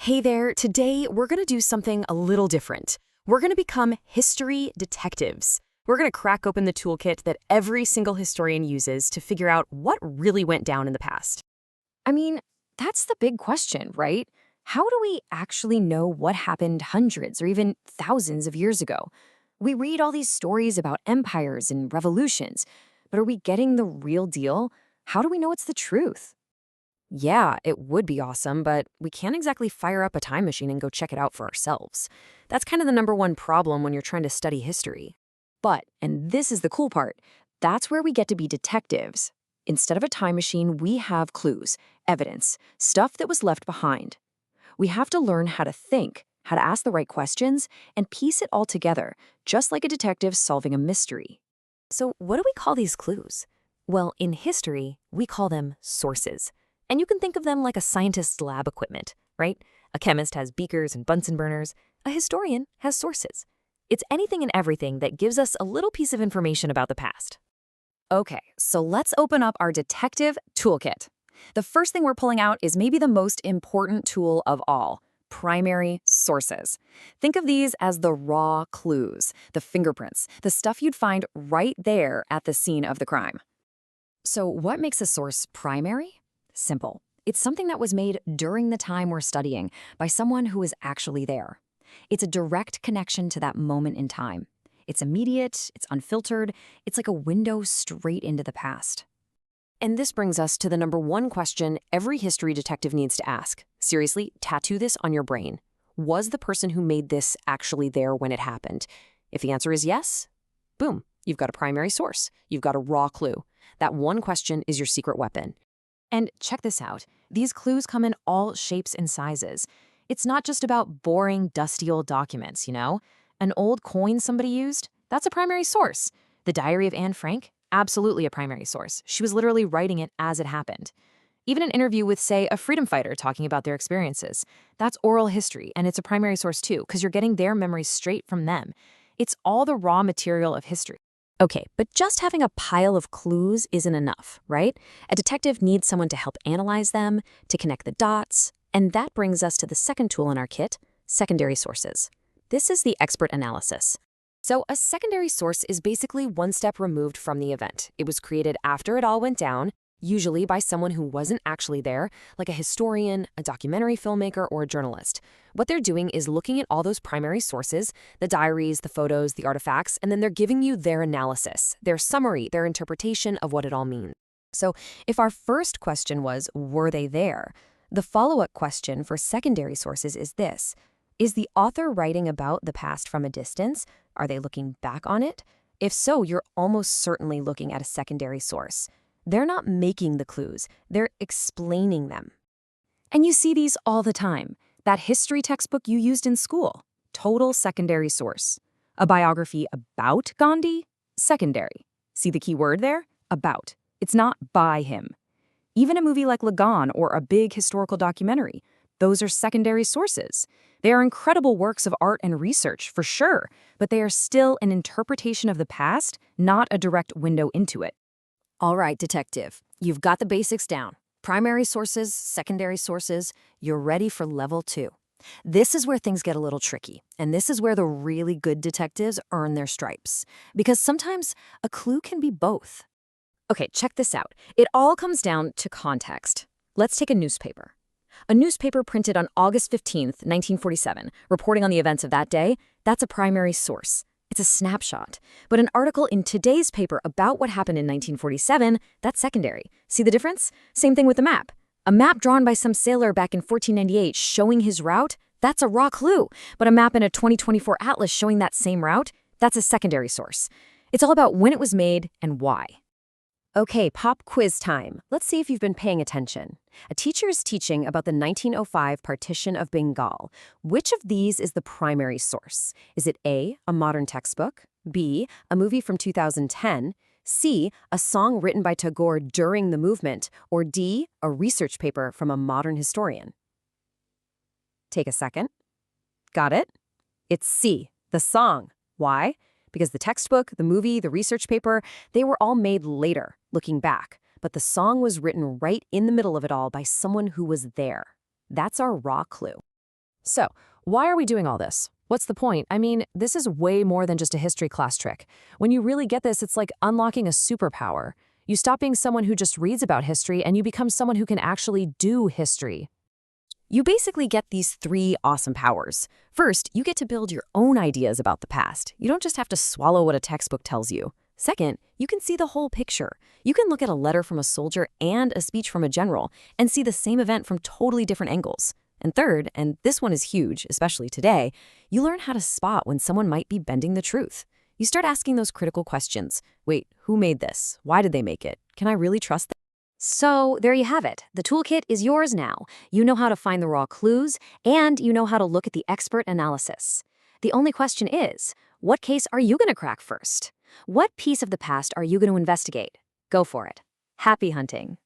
Hey there, today we're going to do something a little different. We're going to become history detectives. We're going to crack open the toolkit that every single historian uses to figure out what really went down in the past. I mean, that's the big question, right? How do we actually know what happened hundreds or even thousands of years ago? We read all these stories about empires and revolutions, but are we getting the real deal? How do we know it's the truth? Yeah, it would be awesome, but we can't exactly fire up a time machine and go check it out for ourselves. That's kind of the number one problem when you're trying to study history. But, and this is the cool part, that's where we get to be detectives. Instead of a time machine, we have clues, evidence, stuff that was left behind. We have to learn how to think, how to ask the right questions, and piece it all together, just like a detective solving a mystery. So, what do we call these clues? Well, in history, we call them sources. And you can think of them like a scientist's lab equipment, right? A chemist has beakers and Bunsen burners. A historian has sources. It's anything and everything that gives us a little piece of information about the past. Okay, so let's open up our detective toolkit. The first thing we're pulling out is maybe the most important tool of all, primary sources. Think of these as the raw clues, the fingerprints, the stuff you'd find right there at the scene of the crime. So what makes a source primary? Simple. It's something that was made during the time we're studying by someone who was actually there. It's a direct connection to that moment in time. It's immediate, it's unfiltered, it's like a window straight into the past. And this brings us to the number one question every history detective needs to ask. Seriously, tattoo this on your brain. Was the person who made this actually there when it happened? If the answer is yes, boom, you've got a primary source. You've got a raw clue. That one question is your secret weapon. And check this out. These clues come in all shapes and sizes. It's not just about boring, dusty old documents, you know? An old coin somebody used? That's a primary source. The Diary of Anne Frank? Absolutely a primary source. She was literally writing it as it happened. Even an interview with, say, a freedom fighter talking about their experiences. That's oral history, and it's a primary source too, because you're getting their memories straight from them. It's all the raw material of history. Okay, but just having a pile of clues isn't enough, right? A detective needs someone to help analyze them, to connect the dots, and that brings us to the second tool in our kit, secondary sources. This is the expert analysis. So a secondary source is basically one step removed from the event. It was created after it all went down, usually by someone who wasn't actually there, like a historian, a documentary filmmaker, or a journalist. What they're doing is looking at all those primary sources, the diaries, the photos, the artifacts, and then they're giving you their analysis, their summary, their interpretation of what it all means. So if our first question was, were they there? The follow-up question for secondary sources is this. Is the author writing about the past from a distance? Are they looking back on it? If so, you're almost certainly looking at a secondary source. They're not making the clues, they're explaining them. And you see these all the time. That history textbook you used in school, total secondary source. A biography about Gandhi? Secondary. See the key word there? About. It's not by him. Even a movie like Lagan or a big historical documentary, those are secondary sources. They are incredible works of art and research, for sure, but they are still an interpretation of the past, not a direct window into it. All right, detective, you've got the basics down. Primary sources, secondary sources, you're ready for level 2. This is where things get a little tricky, and this is where the really good detectives earn their stripes. Because sometimes a clue can be both. Okay, check this out. It all comes down to context. Let's take a newspaper. A newspaper printed on August 15th, 1947, reporting on the events of that day, that's a primary source. It's a snapshot. But an article in today's paper about what happened in 1947, that's secondary. See the difference? Same thing with the map. A map drawn by some sailor back in 1498 showing his route, that's a raw clue. But a map in a 2024 atlas showing that same route, that's a secondary source. It's all about when it was made and why. Okay, pop quiz time. Let's see if you've been paying attention. A teacher is teaching about the 1905 partition of Bengal. Which of these is the primary source? Is it A, a modern textbook, B, a movie from 2010, C, a song written by Tagore during the movement, or D, a research paper from a modern historian? Take a second. Got it? It's C, the song. Why? Because the textbook, the movie, the research paper, they were all made later, looking back. But the song was written right in the middle of it all by someone who was there. That's our raw clue. So, why are we doing all this? What's the point? I mean, this is way more than just a history class trick. When you really get this, it's like unlocking a superpower. You stop being someone who just reads about history and you become someone who can actually do history. You basically get these three awesome powers. First, you get to build your own ideas about the past. You don't just have to swallow what a textbook tells you. Second, you can see the whole picture. You can look at a letter from a soldier and a speech from a general and see the same event from totally different angles. And third, and this one is huge, especially today, you learn how to spot when someone might be bending the truth. You start asking those critical questions. Wait, who made this? Why did they make it? Can I really trust them? So there you have it. The toolkit is yours now. You know how to find the raw clues, and you know how to look at the expert analysis. The only question is, what case are you going to crack first? What piece of the past are you going to investigate? Go for it. Happy hunting.